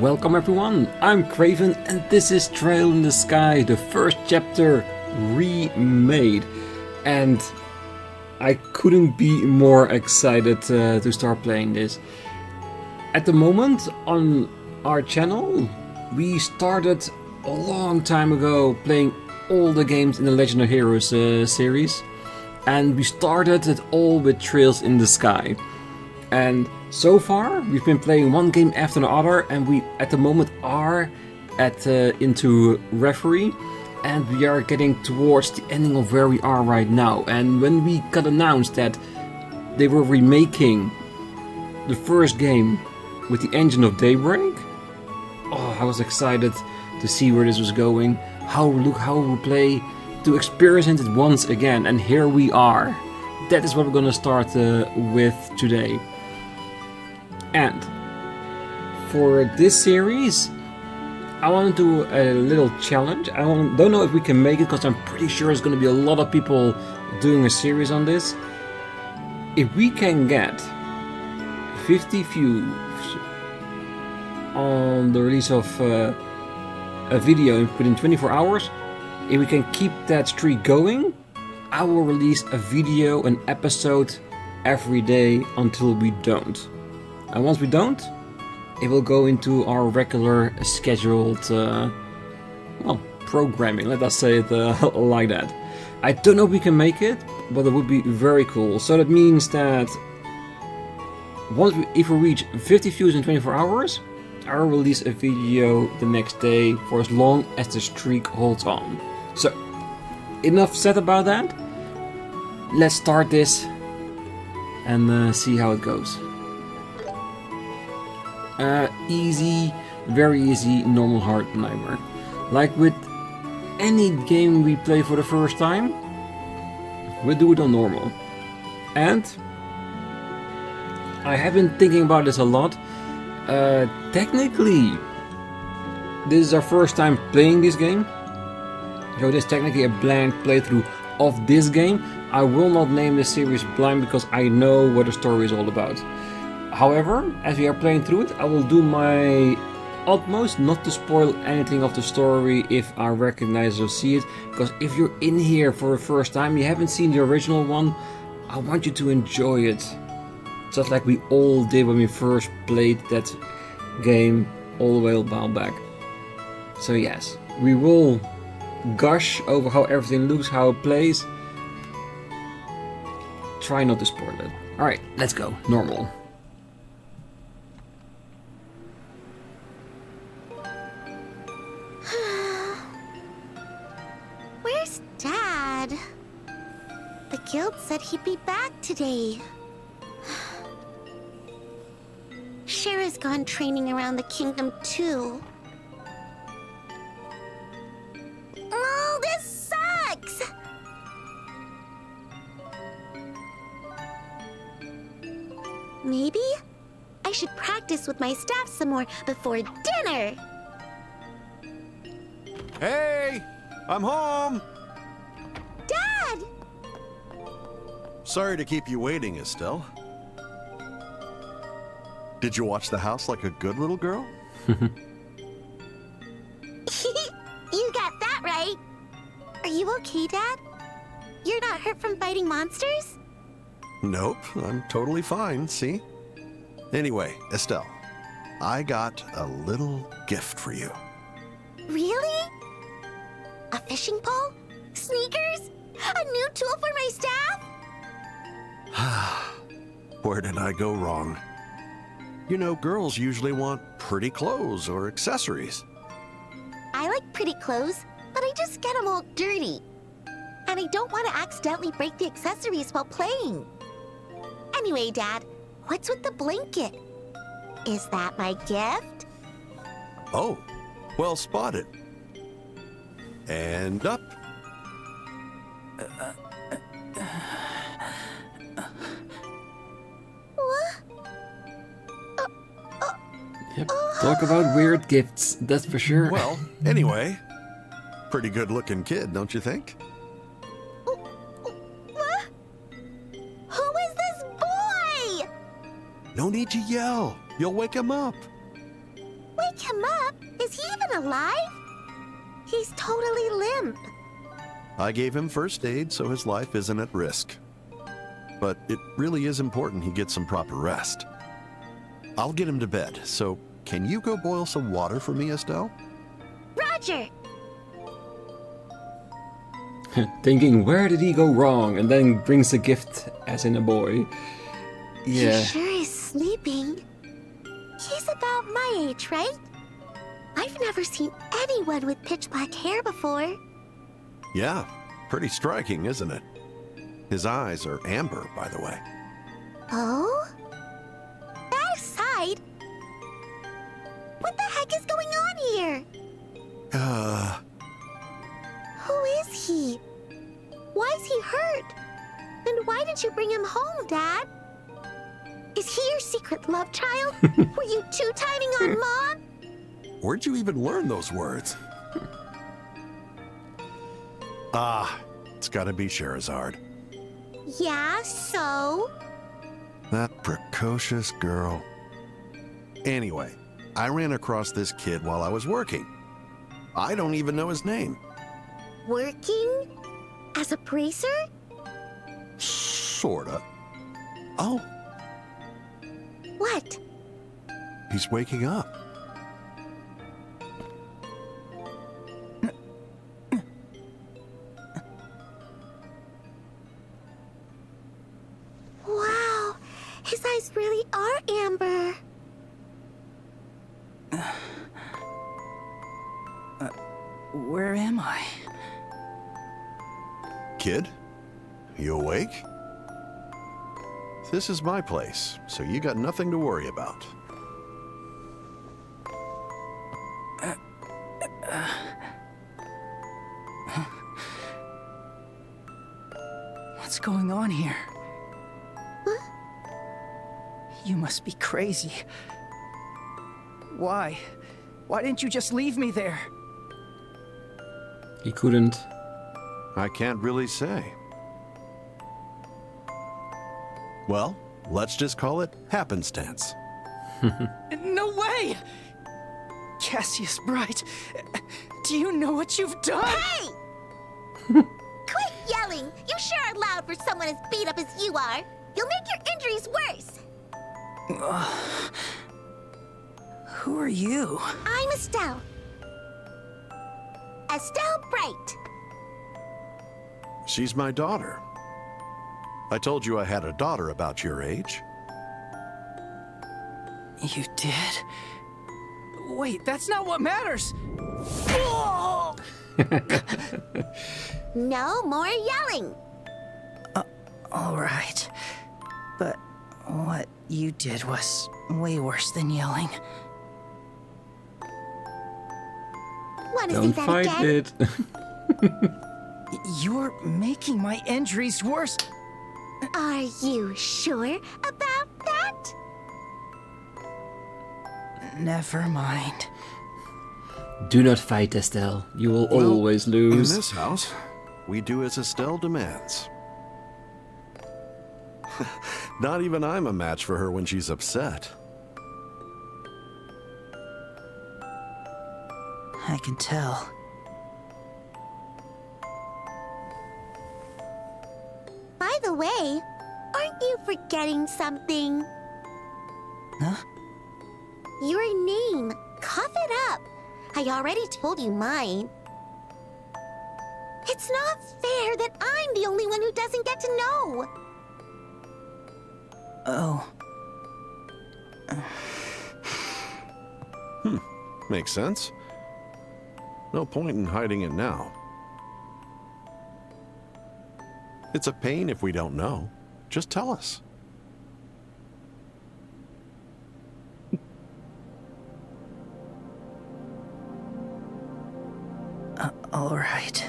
Welcome everyone, I'm Craven and this is Trail in the Sky, the first chapter remade. And I couldn't be more excited to start playing this. At the moment on our channel, we started a long time ago playing all the games in the Legend of Heroes series. And we started it all with Trails in the Sky. And so far, we've been playing one game after the other, and we at the moment are into referee, and we are getting towards the ending of where we are right now. And when we got announced that they were remaking the first game with the engine of Daybreak, oh, I was excited to see where this was going, how we play, to experience it once again, and here we are. That is what we're gonna start with today. And for this series, I want to do a little challenge. Don't know if we can make it, because I'm pretty sure there's going to be a lot of people doing a series on this. If we can get 50 views on the release of a video within 24 hours, if we can keep that streak going, I will release a video, an episode every day until we don't. And once we don't, it will go into our regular scheduled programming. Let us say it like that. I don't know if we can make it, but it would be very cool. So that means that if we reach 50 views in 24 hours, I will release a video the next day for as long as the streak holds on. So, enough said about that. Let's start this and see how it goes. Easy, very easy, normal, hard, nightmare. Like with any game we play for the first time, we do it on normal. And I have been thinking about this a lot. Technically, this is our first time playing this game. So this is technically a blank playthrough of this game. I will not name this series blind because I know what the story is all about. However, as we are playing through it, I will do my utmost not to spoil anything of the story if I recognize or see it. Because if you're in here for the first time, you haven't seen the original one, I want you to enjoy it. Just like we all did when we first played that game all the way a while back. So yes, we will gush over how everything looks, how it plays. Try not to spoil it. Alright, let's go. Normal. Where's Dad? The guild said he'd be back today. Shara's gone training around the kingdom too. Oh, this sucks! Maybe I should practice with my staff some more before dinner. Hey! I'm home! Dad! Sorry to keep you waiting, Estelle. Did you watch the house like a good little girl? You got that right. Are you okay, Dad? You're not hurt from fighting monsters? Nope, I'm totally fine, see? Anyway, Estelle, I got a little gift for you. Really? A fishing pole? Sneakers? A new tool for my staff? Where did I go wrong? You know, girls usually want pretty clothes or accessories. I like pretty clothes, but I just get them all dirty. And I don't want to accidentally break the accessories while playing. Anyway, Dad, what's with the blanket? Is that my gift? Oh, well spotted. And up. Yep, talk about weird gifts, that's for sure. Well, anyway, pretty good looking kid, don't you think? What? Who is this boy? No need to yell. You'll wake him up. Wait, wake him up? Is he even alive? He's totally limp. I gave him first aid so his life isn't at risk. But it really is important he gets some proper rest. I'll get him to bed, so can you go boil some water for me, Estelle? Roger! Thinking, where did he go wrong? And then brings a gift, as in a boy. Yeah. He sure is sleeping. He's about my age, right? I've never seen anyone with pitch black hair before. Yeah, pretty striking, isn't it? His eyes are amber, by the way. Oh? That aside, what the heck is going on here? Who is he? Why is he hurt? And why did you bring him home, Dad? Is he your secret love child? Were you two-timing on Mom? Where'd you even learn those words? It's gotta be Scheherazade. Yeah, so? That precocious girl. Anyway, I ran across this kid while I was working. I don't even know his name. Working? As a bracer? Sorta. Oh, What? he's waking up. Wow, his eyes really are amber. Where am I? Kid, you awake? This is my place, so you got nothing to worry about. What's going on here? You must be crazy. Why? Why didn't you just leave me there? He couldn't. I can't really say. Well, let's just call it happenstance. No way! Cassius Bright, do you know what you've done? Hey! Quit yelling! You sure are loud for someone as beat up as you are. You'll make your injuries worse. Who are you? I'm Estelle. Estelle Bright. She's my daughter. I told you I had a daughter about your age. You did? Wait, that's not what matters! No more yelling. All right. But what you did was way worse than yelling. Want to see Don't that fight again? it. You're making my injuries worse. Are you sure about that? Never mind. Do not fight, Estelle. You will Well, always In lose. this house, we do as Estelle demands. Not even I'm a match for her when she's upset. I can tell. By the way, aren't you forgetting something? Huh? Your name. Cough it up. I already told you mine. It's not fair that I'm the only one who doesn't get to know. Oh. Makes sense. No point in hiding it now. It's a pain if we don't know. Just tell us. All right.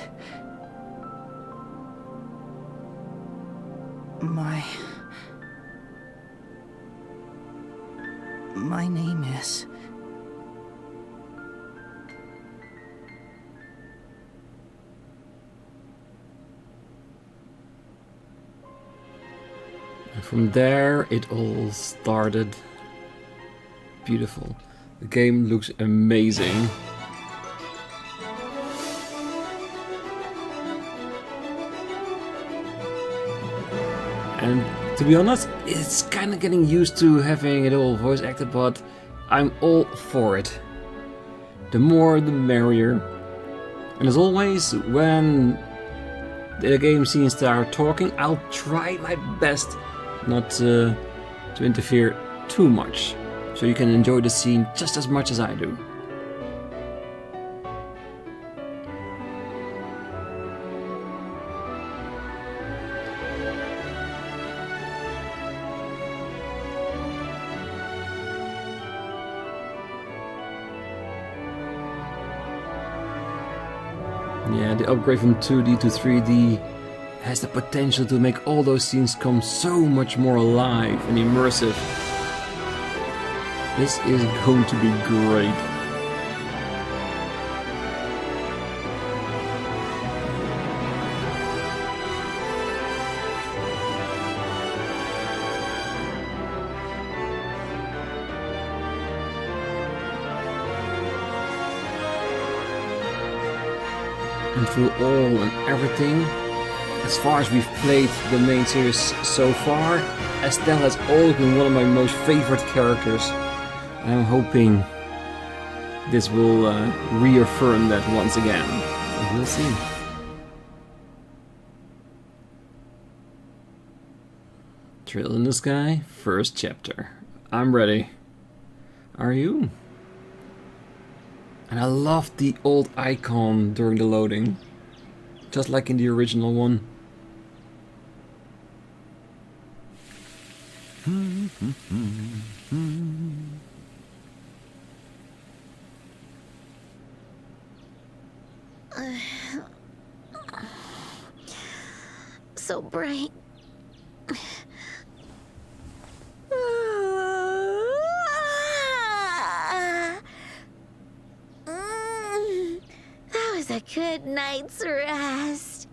My name is... And from there, it all started. Beautiful. The game looks amazing. And to be honest, it's kind of getting used to having it all voice acted, but I'm all for it. The more the merrier. And as always, when the game scenes start talking, I'll try my best not to interfere too much, so you can enjoy the scene just as much as I do. Yeah, the upgrade from 2D to 3D has the potential to make all those scenes come so much more alive and immersive. This is going to be great. And through all and everything, as far as we've played the main series so far, Estelle has always been one of my most favorite characters. And I'm hoping this will reaffirm that once again. But we'll see. Trail in the Sky, first chapter. I'm ready. Are you? And I love the old icon during the loading, just like in the original one. So bright. That was a good night's rest.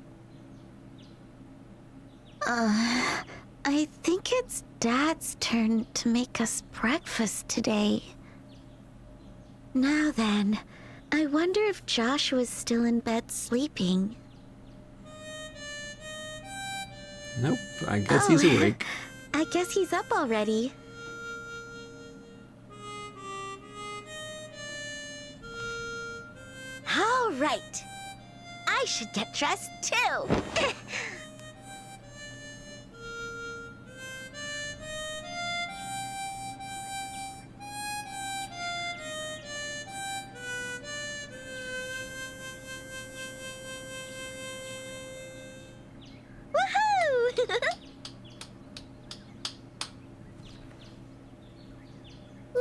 I think it's Dad's turn to make us breakfast today. Now then, I wonder if Joshua's still in bed sleeping. Nope, I guess he's awake. I guess he's up already. All right. I should get dressed too.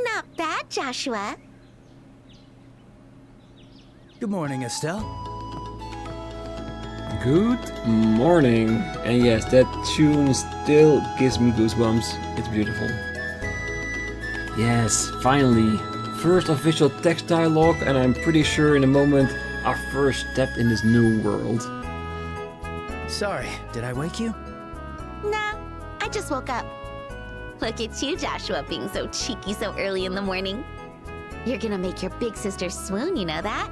Not bad, Joshua. Good morning, Estelle. Good morning. And yes, that tune still gives me goosebumps. It's beautiful. Yes, finally. First official text dialogue, and I'm pretty sure in a moment our first step in this new world. Sorry, did I wake you? Nah, I just woke up. Look at you, Joshua, being so cheeky so early in the morning. You're gonna make your big sister swoon, you know that?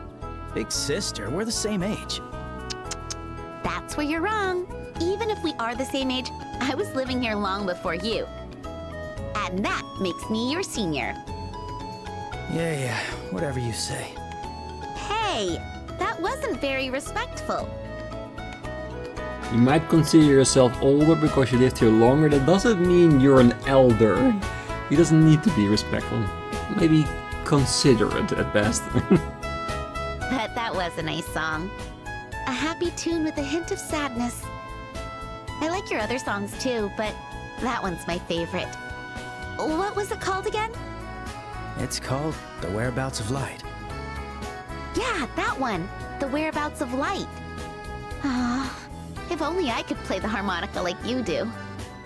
Big sister, we're the same age. That's where you're wrong. Even if we are the same age, I was living here long before you. And that makes me your senior. Yeah, whatever you say. Hey, that wasn't very respectful. You might consider yourself older because you lived here longer. That doesn't mean you're an elder. He doesn't need to be respectful. Maybe considerate at best. But that was a nice song. A happy tune with a hint of sadness. I like your other songs too, but that one's my favorite. What was it called again? It's called The Whereabouts of Light. Yeah, that one. The Whereabouts of Light. Ah, if only I could play the harmonica like you do.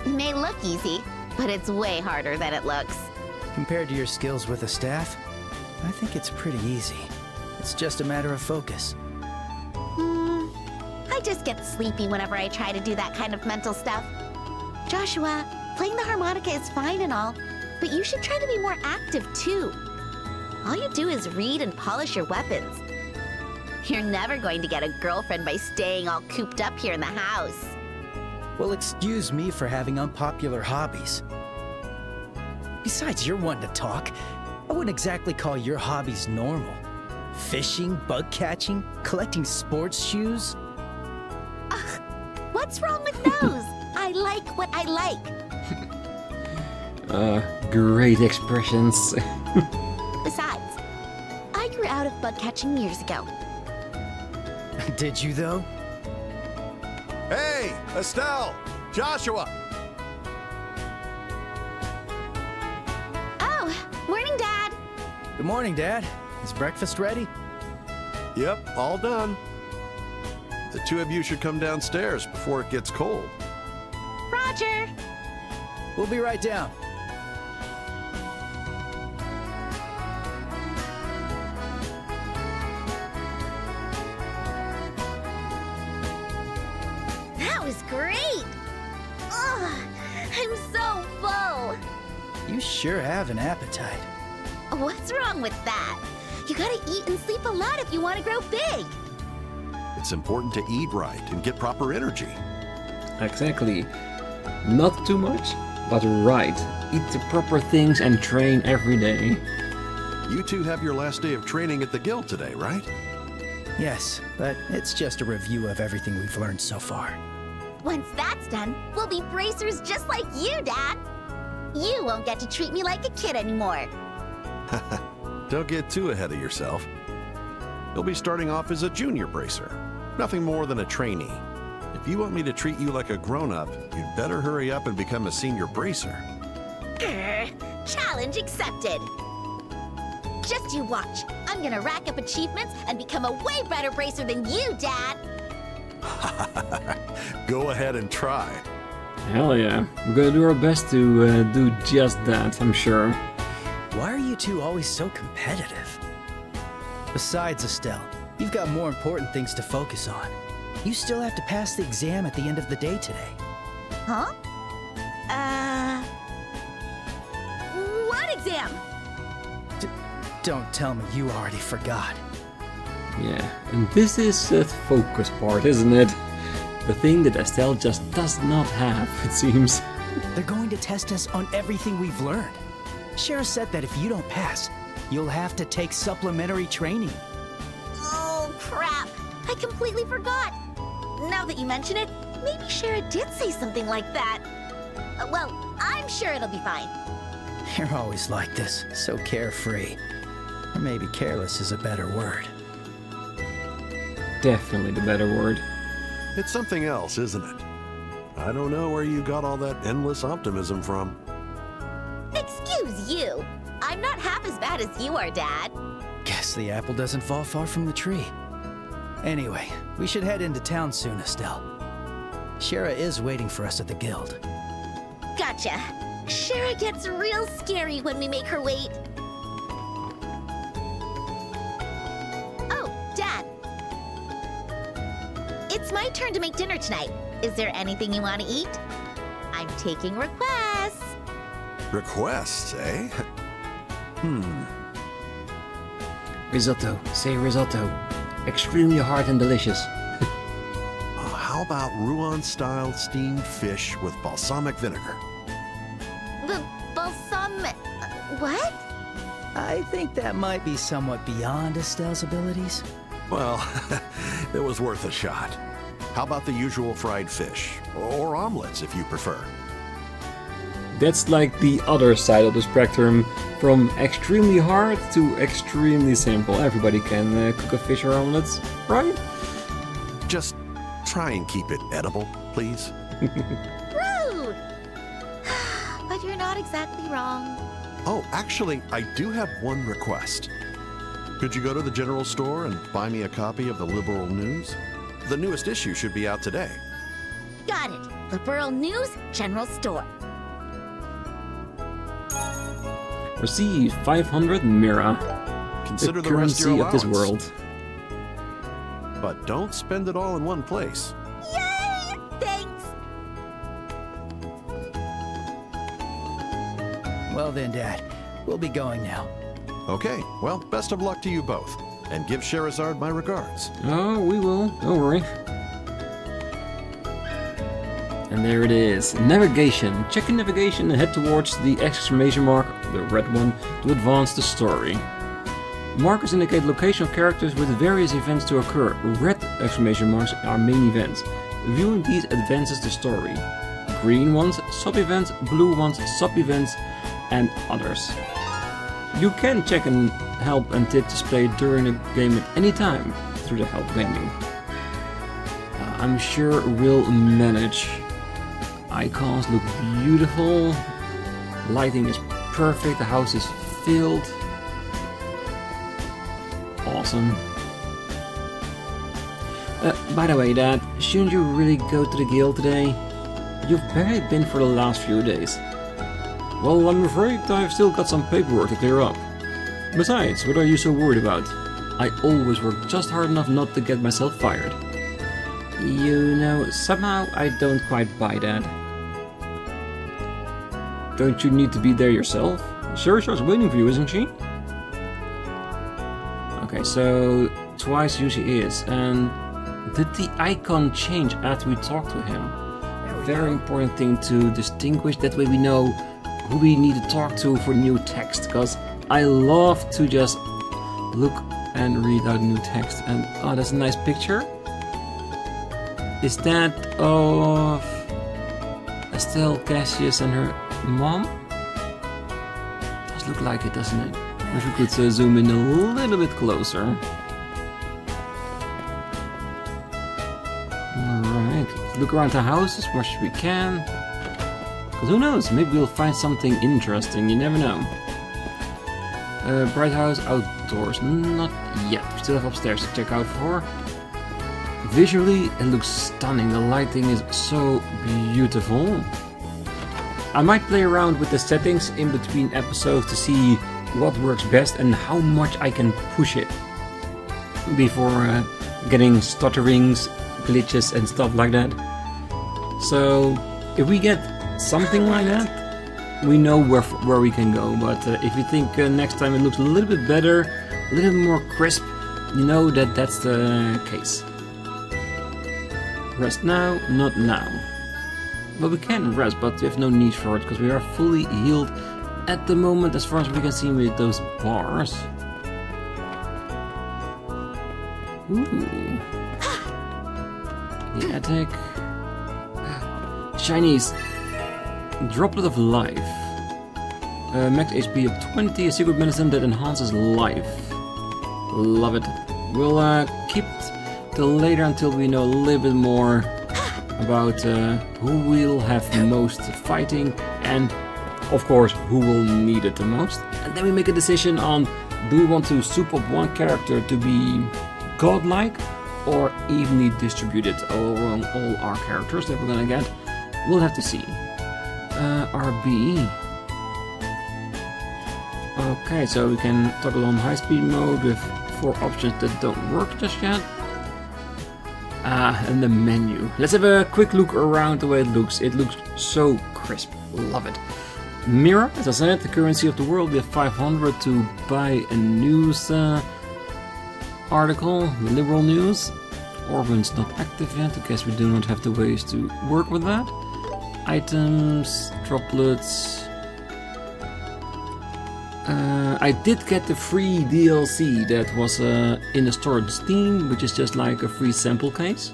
It may look easy, but it's way harder than it looks. Compared to your skills with a staff, I think it's pretty easy. It's just a matter of focus. I just get sleepy whenever I try to do that kind of mental stuff. Joshua, playing the harmonica is fine and all, but you should try to be more active too. All you do is read and polish your weapons. You're never going to get a girlfriend by staying all cooped up here in the house. Well, excuse me for having unpopular hobbies. Besides, you're one to talk. I wouldn't exactly call your hobbies normal. Fishing, bug catching, collecting sports shoes. What's wrong with those? I like what I like. Great expressions. Besides, I grew out of bug catching years ago. Did you, though? Hey, Estelle! Joshua! Oh, morning, Dad. Good morning, Dad. Is breakfast ready? Yep, all done. The two of you should come downstairs before it gets cold. Roger. We'll be right down. That was great. Ugh, I'm so full. You sure have an appetite. What's wrong with that? You gotta eat and sleep a lot if you want to grow big. It's important to eat right and get proper energy. Exactly. Not too much, but right. Eat the proper things and train every day. You two have your last day of training at the guild today, right? Yes, but it's just a review of everything we've learned so far. Once that's done, we'll be bracers just like you, Dad. You won't get to treat me like a kid anymore. Don't get too ahead of yourself. You'll be starting off as a junior bracer, nothing more than a trainee. If you want me to treat you like a grown-up, you'd better hurry up and become a senior bracer. Challenge accepted. Just you watch. I'm gonna rack up achievements and become a way better bracer than you, Dad. Go ahead and try. Hell yeah. We're gonna do our best to do just that, I'm sure. Why are you two always so competitive? Besides, Estelle, you've got more important things to focus on. You still have to pass the exam at the end of the day today. Huh? What exam? Don't tell me you already forgot. Yeah, and this is the focus part, isn't it? The thing that Estelle just does not have, it seems. They're going to test us on everything we've learned. Shara said that if you don't pass, you'll have to take supplementary training. Oh, crap. I completely forgot. Now that you mention it, maybe Shara did say something like that. Well, I'm sure it'll be fine. You're always like this, so carefree. Or maybe careless is a better word. Definitely the better word. It's something else, isn't it? I don't know where you got all that endless optimism from. Excuse you. I'm not half as bad as you are, Dad. Guess the apple doesn't fall far from the tree. Anyway, we should head into town soon, Estelle. Shara is waiting for us at the guild. Gotcha. Shara gets real scary when we make her wait. Oh, Dad. It's my turn to make dinner tonight. Is there anything you want to eat? I'm taking requests. Requests, eh? Risotto. Say risotto. Extremely hard and delicious. How about Rouen-style steamed fish with balsamic vinegar? The balsam... what? I think that might be somewhat beyond Estelle's abilities. Well, it was worth a shot. How about the usual fried fish? Or omelets, if you prefer. That's like the other side of the spectrum, from extremely hard to extremely simple. Everybody can cook a fish or omelets, right? Just try and keep it edible, please. Rude! But you're not exactly wrong. Oh, actually, I do have one request. Could you go to the general store and buy me a copy of the Liberal News? The newest issue should be out today. Got it. Liberal News, General Store. Receive 500 Mira. Consider the the rest currency your of this allowance. world. But don't spend it all in one place. Yay! Thanks! Well then, Dad, we'll be going now. Okay, Well, best of luck to you both. And give Sherazard my regards. Oh, we will. Don't worry. And there it is. Navigation. Check your navigation and head towards the exclamation mark, the red one, to advance the story. Markers indicate location of characters with various events to occur. Red exclamation marks are main events. Viewing these advances the story. Green ones, sub-events, blue ones, sub-events, and others. You can check and help and tip display during the game at any time through the help menu. I'm sure we'll manage. Icons look beautiful. Lighting is perfect. The house is filled. Awesome. By the way, Dad, shouldn't you really go to the guild today? You've barely been for the last few days. Well, I'm afraid I've still got some paperwork to clear up. Besides, what are you so worried about? I always work just hard enough not to get myself fired. You know, somehow I don't quite buy that. Don't you need to be there yourself? Sherazard's waiting for you, isn't she? Okay, so twice usually is. And did the icon change after we talked to him? Very important thing to distinguish, that way we know who we need to talk to for new text, because I love to just look and read out new text. And oh, that's a nice picture. Is that of Estelle, Cassius and her mom? Does look like it, doesn't it? If we could zoom in a little bit closer. Alright, look around the house as much as we can. Because who knows, maybe we'll find something interesting, you never know. Bright house outdoors, not yet. We still have upstairs to check out for. Visually, it looks stunning. The lighting is so beautiful. I might play around with the settings in between episodes to see what works best and how much I can push it before getting stutterings, glitches and stuff like that. So if we get something like that, we know where we can go. But if you think next time it looks a little bit better, a little more crisp, you know that that's the case. Rest now, not now. Well, we can rest, but we have no need for it because we are fully healed at the moment, as far as we can see with those bars. Ooh. The attic. Chinese. Droplet of life. Max HP of 20, a secret medicine that enhances life. Love it. We'll keep till later until we know a little bit more about who will have most fighting and of course who will need it the most. And then we make a decision on, do we want to soup up one character to be godlike or evenly distributed along all our characters that we're gonna get. We'll have to see. RB. Okay, so we can toggle on high speed mode with 4 options that don't work just yet. And the menu. Let's have a quick look around the way it looks. It looks so crisp. Love it. Mirror, as I said, the currency of the world. We have 500 to buy a news article, liberal news. Orbments not active yet. I guess we do not have the ways to work with that. Items, droplets. I did get the free DLC that was in the store on Steam, which is just like a free sample case.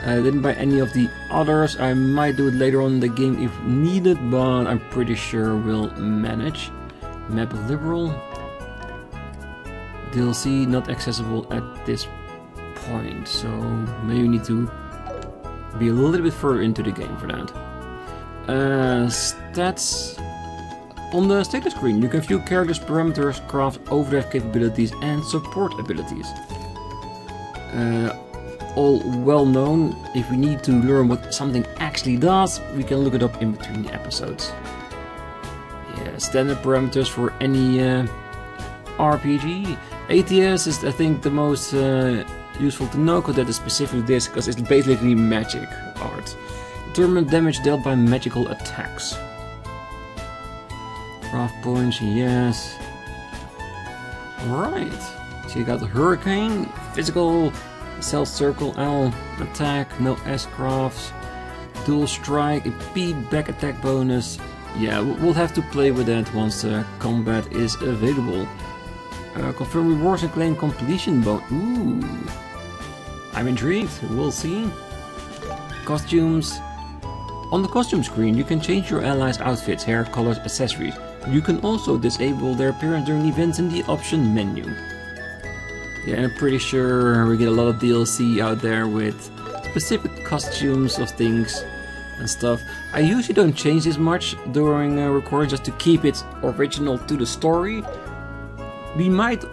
I didn't buy any of the others. I might do it later on in the game if needed, but I'm pretty sure we'll manage. Map of Liberal. DLC not accessible at this point, so maybe we need to be a little bit further into the game for that. Stats. On the status screen, you can view characters' parameters, craft, overdrive capabilities, and support abilities. All well known. If we need to learn what something actually does, we can look it up in between the episodes. Yeah, standard parameters for any RPG. ATS is, I think, the most useful to know, because that is specific this, because it's basically magic art. Determine damage dealt by magical attacks. Craft points, yes. Alright. So you got the Hurricane, physical, Cell Circle, L, attack, no S-crafts, dual strike, a P back attack bonus. Yeah, we'll have to play with that once combat is available. Confirm rewards and claim completion bonus. Ooh. I'm intrigued, we'll see. Costumes. On the costume screen you can change your allies' outfits, hair, colors, accessories. You can also disable their appearance during events in the option menu. Yeah, and I'm pretty sure we get a lot of DLC out there with specific costumes of things and stuff. I usually don't change this much during recording just to keep it original to the story. We might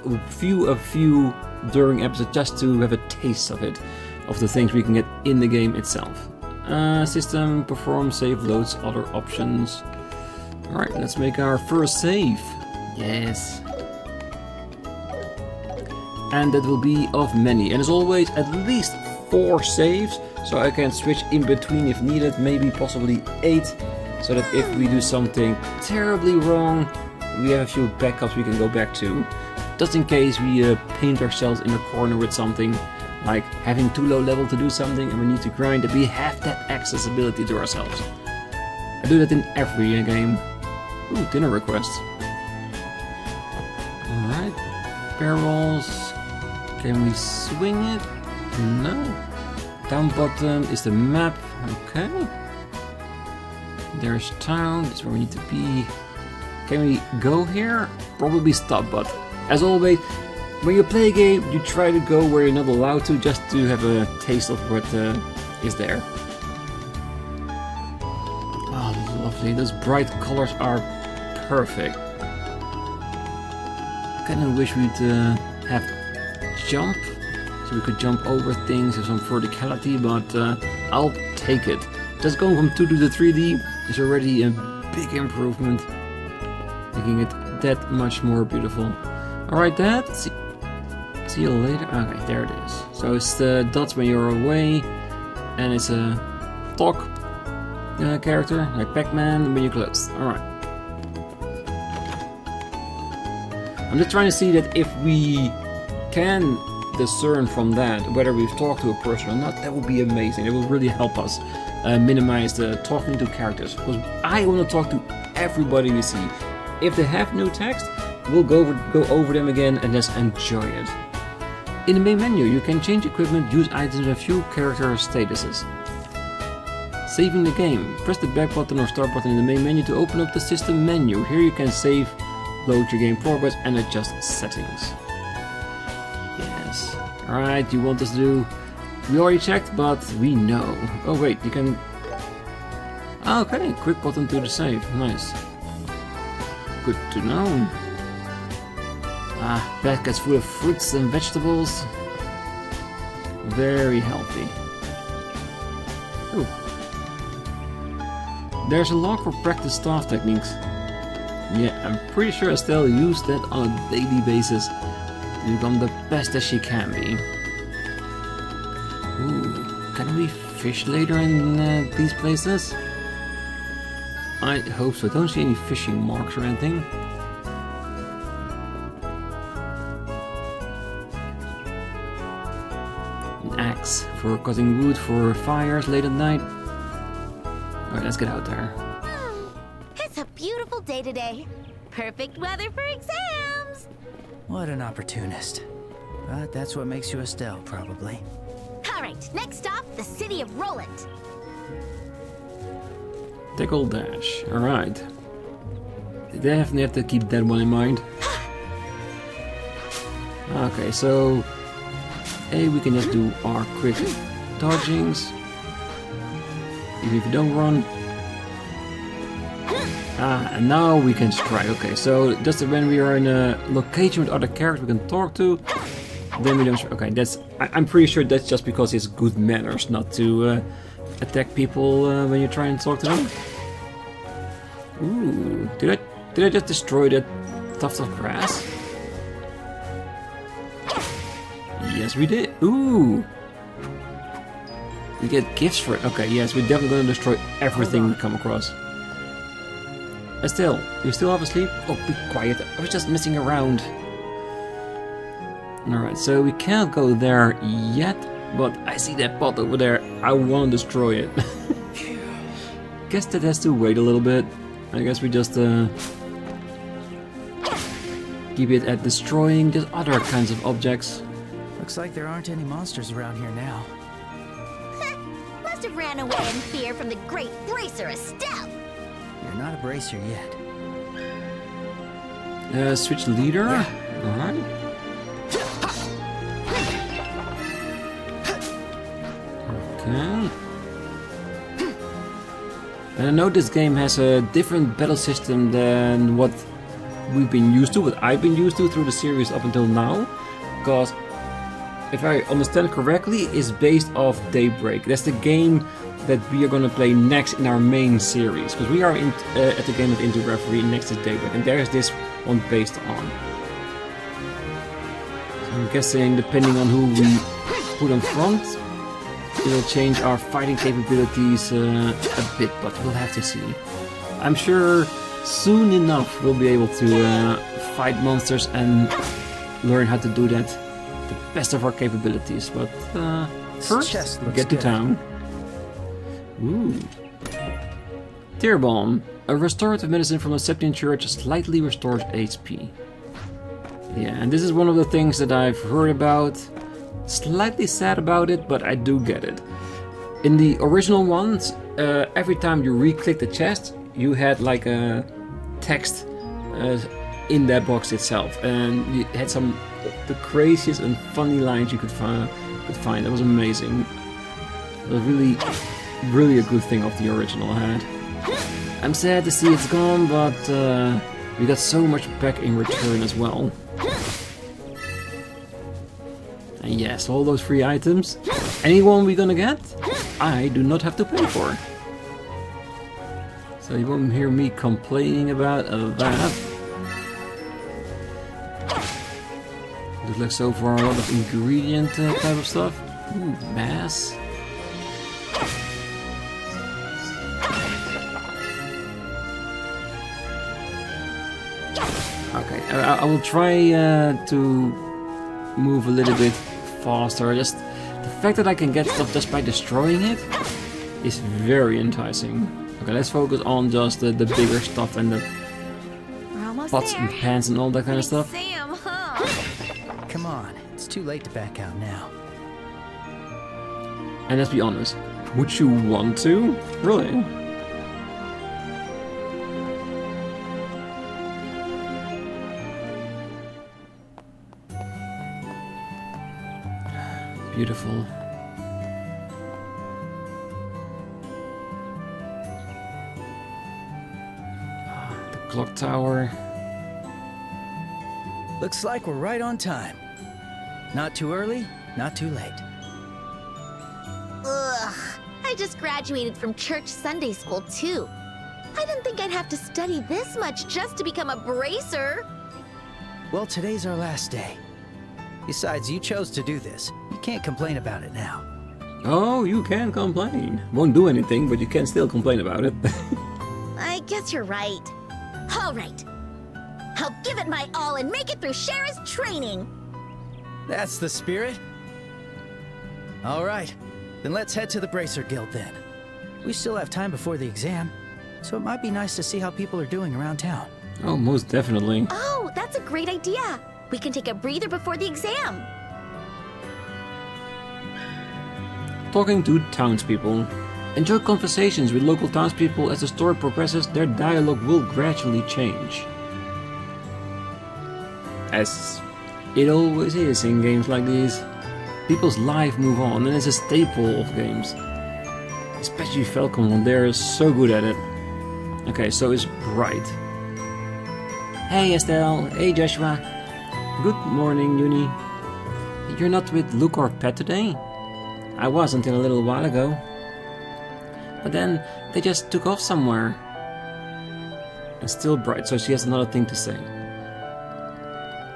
view a few during episodes just to have a taste of it, of the things we can get in the game itself. System, perform, save, loads, other options. Alright, let's make our first save. Yes. And that will be of many. And as always, at least 4 saves, so I can switch in between if needed, maybe possibly 8, so that if we do something terribly wrong, we have a few backups we can go back to. Just in case we paint ourselves in a corner with something, like having too low level to do something and we need to grind, that we have that accessibility to ourselves. I do that in every game. Ooh, dinner requests. Alright. Barrels. Can we swing it? No. Down bottom is the map. Okay. There's town. That's where we need to be. Can we go here? Probably stop, but as always, when you play a game, you try to go where you're not allowed to, just to have a taste of what is there. Oh, lovely. Those bright colors are perfect. I kind of wish we'd have jump, so we could jump over things, have some verticality, but I'll take it. Just going from 2D to 3D is already a big improvement, making it that much more beautiful. Alright, Dad, see you later. Okay, there it is. So it's the dots when you're away, and it's a talk character, like Pac-Man, when you're close. Alright. I'm just trying to see that if we can discern from that whether we've talked to a person or not. That would be amazing. It will really help us minimize the talking to characters, because I want to talk to everybody we see. If they have no text, we'll go over them again and just enjoy it. In the main menu, you can change equipment, use items, and a few character statuses. Saving the game. Press the back button or start button in the main menu to open up the system menu. Here you can save, load your game progress, and adjust settings. Yes. Alright, you want us to do... We already checked, but we know. Oh wait, you can... Okay, quick button to the save. Nice. Good to know. Baskets full of fruits and vegetables. Very healthy. Ooh. There's a log for practice staff techniques. Yeah, I'm pretty sure Estelle used that on a daily basis to become the best as she can be. Ooh, can we fish later in these places? I hope so. I don't see any fishing marks or anything. An axe for cutting wood for fires late at night. Alright, let's get out there. It's a beautiful day today. Perfect weather for exams. What an opportunist. But that's what makes you Estelle, probably. All right, next stop, the city of Rolent. Tickle dash. Alright. Definitely have to keep that one in mind. Okay, so... A, we can just do our quick dodgings. Even if you don't run. And now we can strike. Okay, so just when we are in a location with other characters we can talk to, then we don't strike. Okay, that's... I'm pretty sure that's just because it's good manners not to attack people when you try and talk to them. Ooh, did I just destroy that tuft of grass? Yes, we did. Ooh, we get gifts for it. Okay, yes, we're definitely gonna destroy everything we come across. Estelle, you still half asleep? Oh, be quiet. I was just messing around. Alright, so we can't go there yet, but I see that pot over there. I want to destroy it. Guess that has to wait a little bit. I guess we just keep it at destroying just other kinds of objects. Looks like there aren't any monsters around here now. Must have ran away in fear from the great bracer Estelle. You're not a bracer yet. Switch leader? Alright. Okay. And I know this game has a different battle system than what we've been used to, what I've been used to through the series up until now. Because, if I understand correctly, it's based off Daybreak. That's the game that we are going to play next in our main series. Because we are at the game of Into Referee next to Daybreak, and there is this one based on. So I'm guessing, depending on who we put in front, it'll change our fighting capabilities a bit, but we'll have to see. I'm sure soon enough we'll be able to fight monsters and learn how to do that to the best of our capabilities. But first, get to town. Ooh. Tear Bomb. A restorative medicine from the Septian Church slightly restores HP. Yeah, and this is one of the things that I've heard about. Slightly sad about it, but I do get it. In the original ones, every time you re-click the chest, you had like a text in that box itself, and you had some of the craziest and funny lines you could find. That was amazing. It was really a good thing of the original I had. I'm sad to see it's gone, but we got so much back in return as well. And yes, all those free items, anyone we're gonna get, I do not have to pay for. So you won't hear me complaining about that. Looks like so far a lot of ingredient type of stuff. Ooh, mass. Okay, I will try to move a little bit faster. Just the fact that I can get stuff just by destroying it is very enticing. Okay, let's focus on just the bigger stuff and the pots and pans and all that kind of stuff. Sam, huh? Come on, it's too late to back out now. And let's be honest, would you want to? Really? Beautiful. The clock tower. Looks like we're right on time. Not too early, not too late. Ugh. I just graduated from church Sunday school too. I didn't think I'd have to study this much just to become a bracer. Well, today's our last day. Besides, you chose to do this. You can't complain about it now. Oh, you can complain. Won't do anything, but you can still complain about it. I guess you're right. All right. I'll give it my all and make it through Shara's training. That's the spirit. All right, then let's head to the Bracer Guild then. We still have time before the exam, so it might be nice to see how people are doing around town. Oh, most definitely. Oh, that's a great idea. We can take a breather before the exam. Talking to townspeople. Enjoy conversations with local townspeople. As the story progresses, their dialogue will gradually change. As it always is in games like these. People's lives move on, and it's a staple of games. Especially Falcom, they're so good at it. Okay, so it's bright. Hey Estelle, hey Joshua. Good morning, Uni. You're not with Luke or Pat today? I was until a little while ago. But then they just took off somewhere. It's still bright, so she has another thing to say.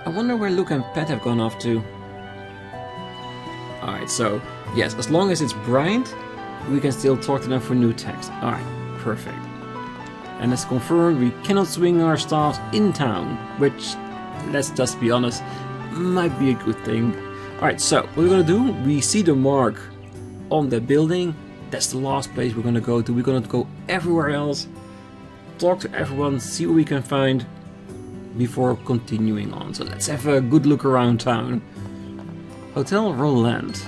I wonder where Luke and Pat have gone off to. Alright, so yes, as long as it's bright, we can still talk to them for new text. Alright, perfect. And as confirmed, we cannot swing our staffs in town, which, let's just be honest, might be a good thing. Alright, so what we're gonna do, we see the mark on the building. That's the last place we're gonna go to. We're gonna go everywhere else, talk to everyone, see what we can find before continuing on. So let's have a good look around town. Hotel Rolent.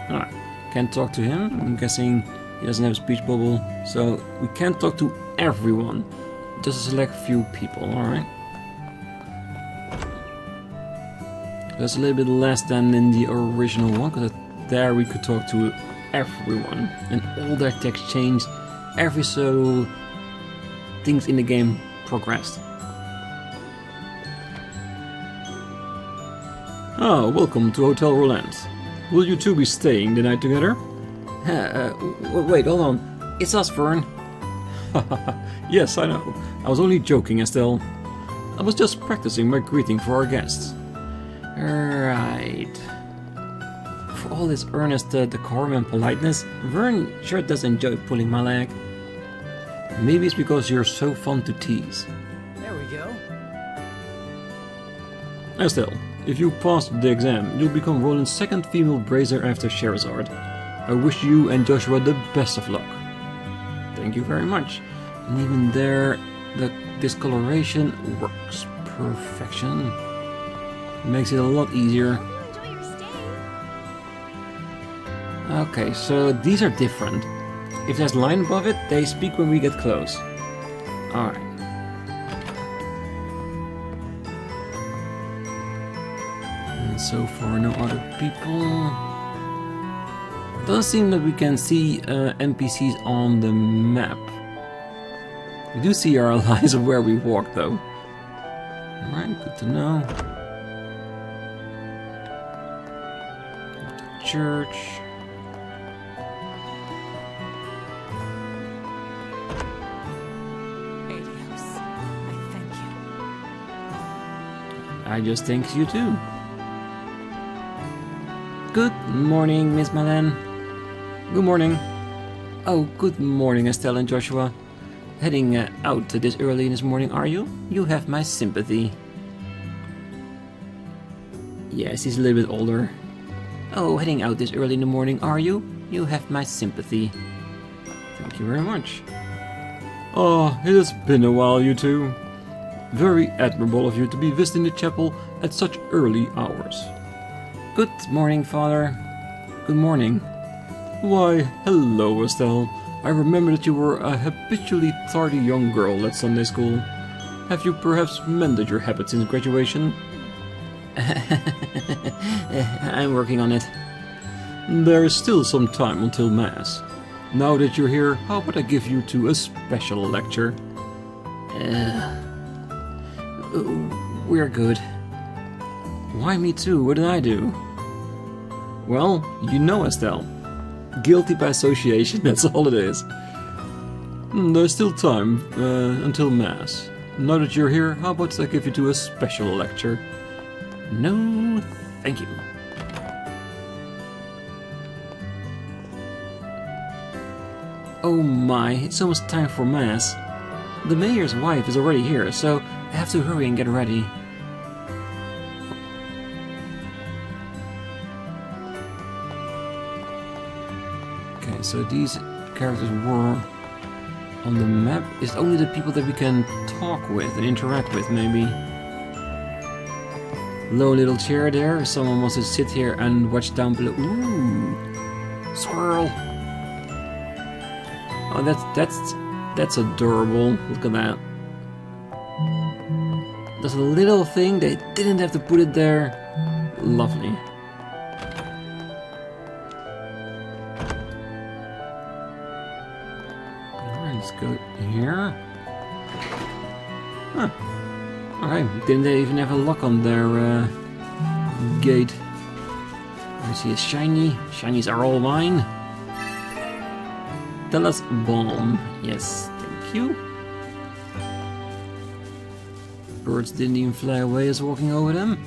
Alright, can't talk to him. I'm guessing he doesn't have a speech bubble. So we can't talk to everyone. Just select a few people, alright. That's a little bit less than in the original one, because there we could talk to everyone. And all their text changed every so things in the game progressed. Oh, welcome to Hotel Rolent. Will you two be staying the night together? Wait, hold on. It's us, Vern. Yes, I know. I was only joking, Estelle. I was just practicing my greeting for our guests. Right. For all this earnest decorum and politeness, Vern sure does enjoy pulling my leg. Maybe it's because you're so fun to tease. There we go. Estelle, if you pass the exam, you'll become Rolent's second female brazier after Sherazard. I wish you and Joshua the best of luck. Thank you very much. And even there, the discoloration works perfection. Makes it a lot easier. Enjoy your stay. Okay, so these are different. If there's line above it, they speak when we get close. Alright. And so far no other people. Doesn't seem that we can see NPCs on the map. We do see our lines of where we walk though. Alright, good to know. Church. Adios. I thank you. I just thank you too. Good morning, Miss Madeleine. Good morning. Oh, good morning, Estelle and Joshua. Heading out this early this morning, are you? You have my sympathy. Yes, he's a little bit older. Oh, heading out this early in the morning, are you? You have my sympathy. Thank you very much. Oh, it has been a while, you two. Very admirable of you to be visiting the chapel at such early hours. Good morning, Father. Good morning. Why, hello, Estelle. I remember that you were a habitually tardy young girl at Sunday school. Have you perhaps mended your habit since graduation? I'm working on it. There is still some time until Mass. Now that you're here, how about I give you two a special lecture? We're good. Why me too? What did I do? Well, you know, Estelle. Guilty by association, that's all it is. There's still time until Mass. Now that you're here, how about I give you two a special lecture? No, thank you. Oh my, it's almost time for Mass. The mayor's wife is already here, so I have to hurry and get ready. Okay, so these characters were on the map. It's only the people that we can talk with and interact with, maybe. Low little chair there. If someone wants to sit here and watch down below. Ooh, squirrel. Oh, that's adorable. Look at that. There's a little thing. They didn't have to put it there. Lovely. Alright, let's go here. Huh. Alright, didn't they even have a lock on their gate? I see a shiny. Shinies are all mine. Tell us bomb. Yes, thank you. Birds didn't even fly away as walking over them.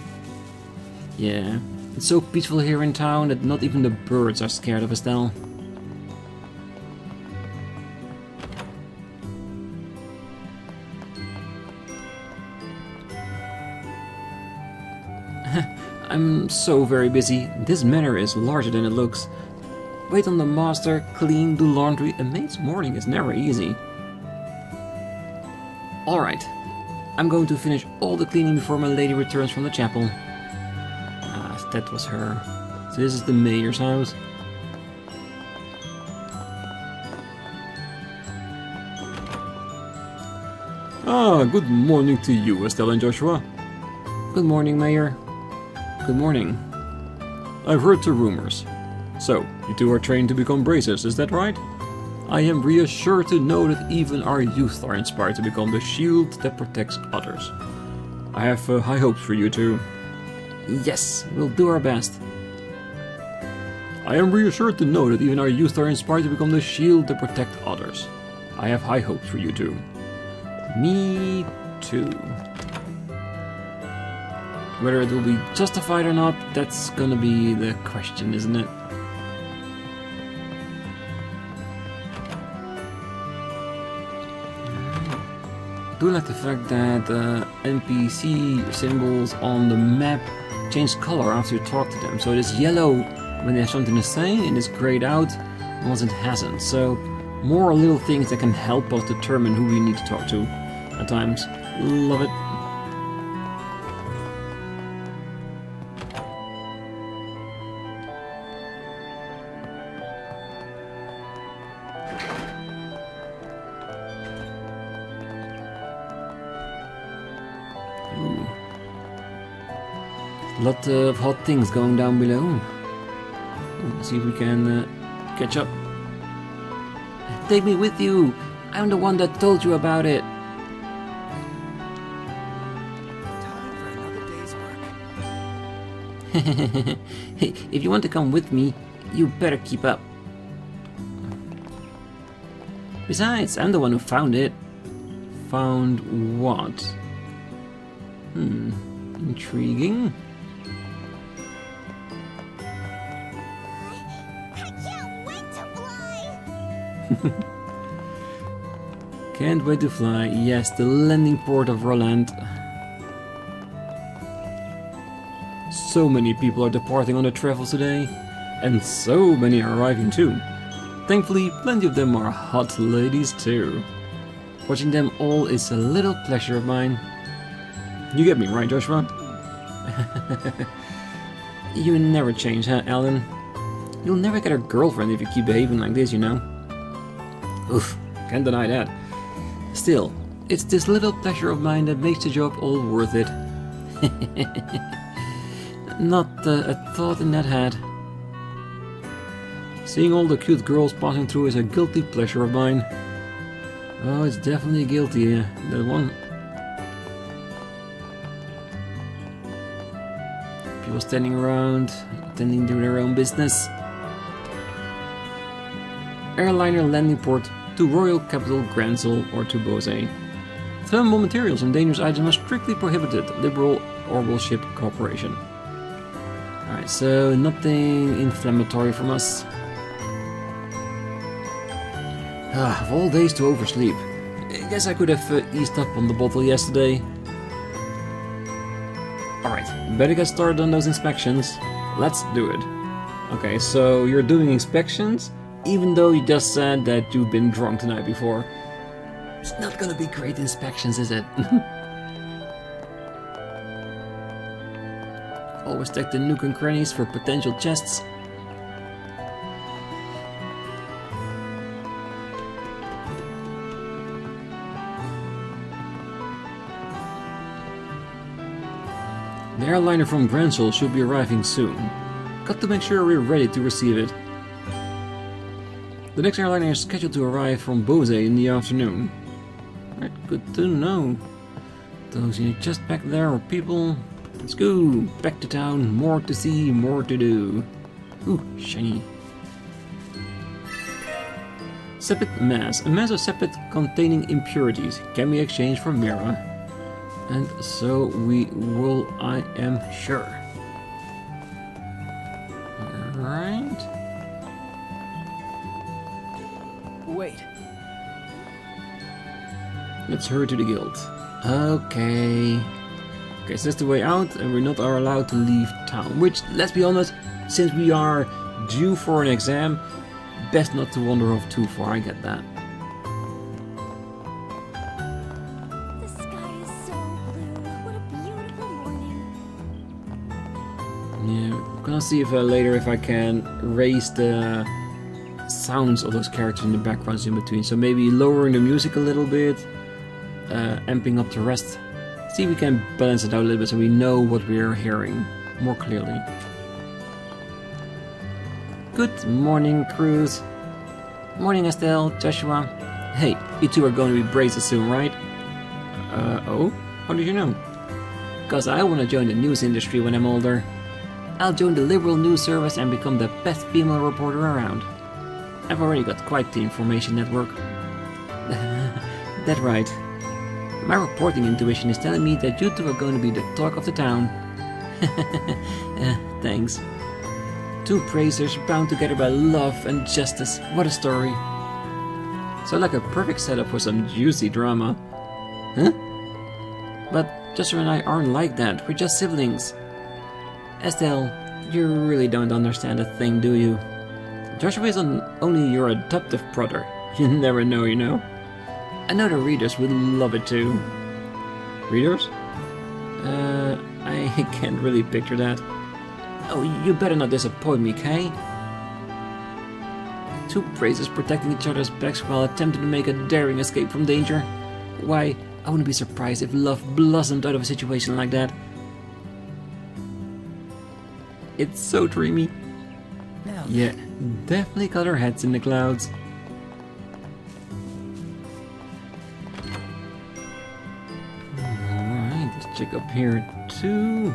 Yeah, it's so peaceful here in town that not even the birds are scared of Estelle. I'm so very busy. This manor is larger than it looks. Wait on the master, clean, do laundry. A maid's morning is never easy. Alright. I'm going to finish all the cleaning before my lady returns from the chapel. Ah, that was her. So this is the mayor's house. Ah, good morning to you, Estelle and Joshua. Good morning, Mayor. Good morning. I've heard the rumors. So, you two are trained to become bracers, is that right? I am reassured to know that even our youth are inspired to become the shield that protects others. I have high hopes for you two. Yes, we'll do our best. I am reassured to know that even our youth are inspired to become the shield that protects others. I have high hopes for you two. Me too. Whether it will be justified or not, that's gonna be the question, isn't it? I do like the fact that NPC symbols on the map change color after you talk to them. So it is yellow when they have something to say, and it's grayed out once it hasn't. So more little things that can help us determine who we need to talk to at times. Love it. Lot of hot things going down below. Let's see if we can catch up. Take me with you! I'm the one that told you about it! Time for another day's work. If you want to come with me, you better keep up. Besides, I'm the one who found it. Found what? Intriguing. Can't wait to fly. Yes, the landing port of Rolent. So many people are departing on their travels today, and so many are arriving too. Thankfully, plenty of them are hot ladies too. Watching them all is a little pleasure of mine. You get me, right, Joshua? You never change, huh, Alan? You'll never get a girlfriend if you keep behaving like this, you know? Oof, can't deny that. Still, it's this little pleasure of mine that makes the job all worth it. Not a thought in that head. Seeing all the cute girls passing through is a guilty pleasure of mine. Oh, it's definitely guilty, that one. People standing around, attending to their own business. Airliner landing port to Royal Capital Gransel or to Bose. Flammable materials and dangerous items are strictly prohibited. Liberal orbalship cooperation. Alright, so nothing inflammatory from us. Of all days to oversleep. I guess I could have eased up on the bottle yesterday. Alright, better get started on those inspections. Let's do it. Okay, so you're doing inspections, even though you just said that you've been drunk the night before. It's not gonna be great inspections, is it? Always check the nook and crannies for potential chests. The airliner from Gransel should be arriving soon. Got to make sure we're ready to receive it. The next airliner is scheduled to arrive from Bose in the afternoon. Right, good to know. Those just back there are people. Let's go! Back to town, more to see, more to do. Ooh, shiny. Sepet mass. A mass of sepet containing impurities can be exchanged for Mira. And so we will, I am sure. Alright. Wait. Let's hurry to the guild. Okay. Okay, so that's the way out, and we're not allowed to leave town. Which, let's be honest, since we are due for an exam, best not to wander off too far, I get that. The sky is so blue. What a beautiful morning. Yeah, I'm gonna see if later if I can raise the sounds of those characters in the backgrounds in between. So maybe lowering the music a little bit, amping up the rest. See if we can balance it out a little bit so we know what we're hearing more clearly. Good morning, Cruz. Morning, Estelle, Joshua. Hey, you two are going to be braces soon, right? Oh? How did you know? Because I want to join the news industry when I'm older. I'll join the liberal news service and become the best female reporter around. I've already got quite the information network. That's right. My reporting intuition is telling me that you two are going to be the talk of the town. Thanks. Two praisers bound together by love and justice. What a story. So like a perfect setup for some juicy drama. Huh? But Joshua and I aren't like that. We're just siblings. Estelle, you really don't understand a thing, do you? Joshua is only your adoptive brother. You never know, you know. I know the readers will love it too. Readers? I can't really picture that. Oh, you better not disappoint me, Kay. Two praisers protecting each other's backs while attempting to make a daring escape from danger. Why, I wouldn't be surprised if love blossomed out of a situation like that. It's so dreamy. Now, Yeah, definitely got our heads in the clouds. Alright, let's check up here too.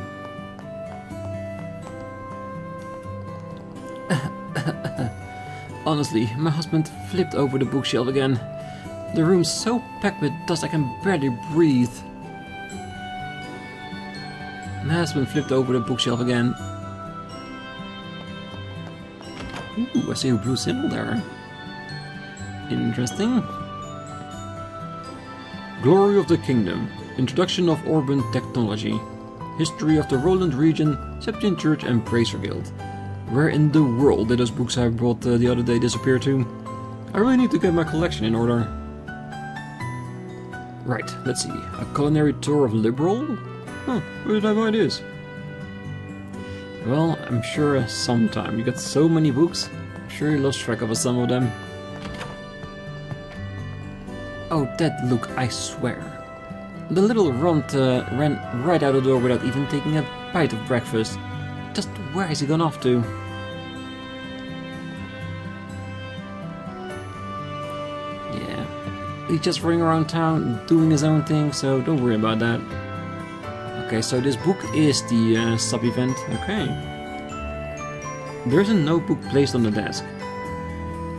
Honestly, my husband flipped over the bookshelf again. The room's so packed with dust I can barely breathe. My husband flipped over the bookshelf again. Ooh, I see a blue symbol there. Interesting. Glory of the Kingdom. Introduction of Orban Technology. History of the Rolent region, Septian Church and Bracer Guild. Where in the world did those books I brought the other day disappear to? I really need to get my collection in order. Right, let's see. A culinary tour of Liberal? Huh, where did I buy this? Well, I'm sure sometime. You got so many books. I'm sure you lost track of some of them. Oh, that look, I swear. The little runt ran right out the door without even taking a bite of breakfast. Just where has he gone off to? Yeah, he's just running around town doing his own thing, so don't worry about that. Okay, so this book is the sub-event. Okay. There's a notebook placed on the desk.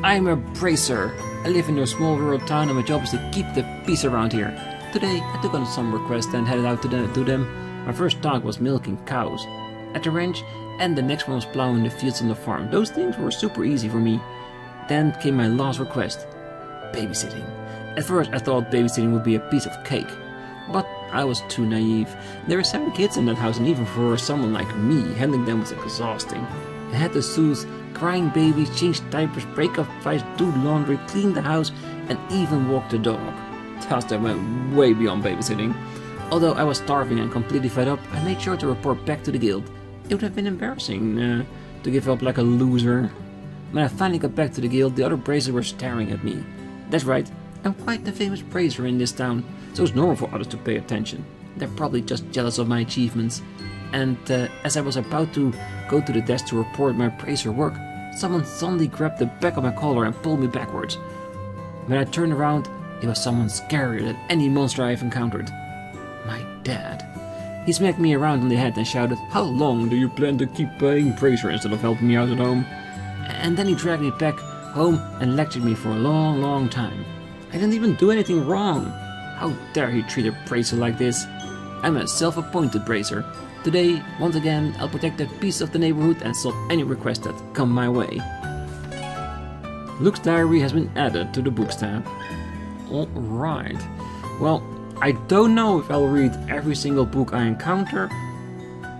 I'm a bracer. I live in a small rural town and my job is to keep the peace around here. Today, I took on some requests and headed out to them. My first task was milking cows at the ranch, and the next one was plowing the fields on the farm. Those things were super easy for me. Then came my last request. Babysitting. At first, I thought babysitting would be a piece of cake. But I was too naive. There were 7 kids in that house, and even for someone like me, handling them was exhausting. I had to soothe crying babies, change diapers, break up fights, do laundry, clean the house, and even walk the dog. Tasks that went way beyond babysitting. Although I was starving and completely fed up, I made sure to report back to the guild. It would have been embarrassing to give up like a loser. When I finally got back to the guild, the other bracers were staring at me. That's right, I'm quite the famous bracer in this town, so it's normal for others to pay attention. They're probably just jealous of my achievements. And as I was about to go to the desk to report my bracer work, someone suddenly grabbed the back of my collar and pulled me backwards. When I turned around, it was someone scarier than any monster I've encountered. My dad. He smacked me around on the head and shouted, "How long do you plan to keep playing bracer instead of helping me out at home?" And then he dragged me back home and lectured me for a long, long time. I didn't even do anything wrong. How dare he treat a bracer like this? I'm a self-appointed bracer. Today, once again, I'll protect the peace of the neighborhood and solve any requests that come my way. Luke's diary has been added to the books tab. Alright. Well, I don't know if I'll read every single book I encounter.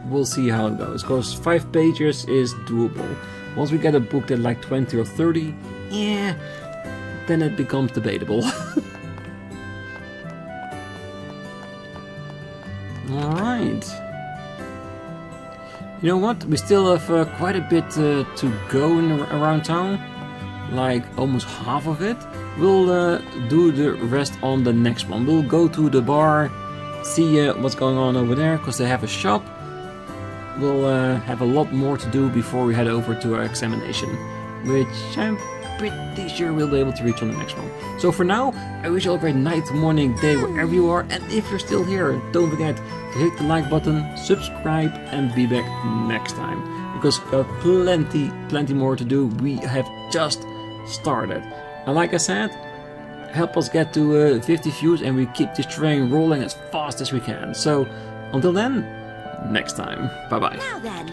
We'll see how it goes, because 5 pages is doable. Once we get a book that like 20 or 30, yeah, then it becomes debatable. Alright. You know what? We still have quite a bit to go around town. Like almost half of it. We'll do the rest on the next one. We'll go to the bar, see what's going on over there, because they have a shop. We'll have a lot more to do before we head over to our examination, which I'm pretty sure we'll be able to reach on the next one. So for now, I wish you all a great night, morning, day, wherever you are, and if you're still here, don't forget to hit the like button, subscribe, and be back next time, because plenty more to do. We have just started. And like I said, help us get to 50 views and we keep this train rolling as fast as we can. So until then, next time. Bye bye. Now then.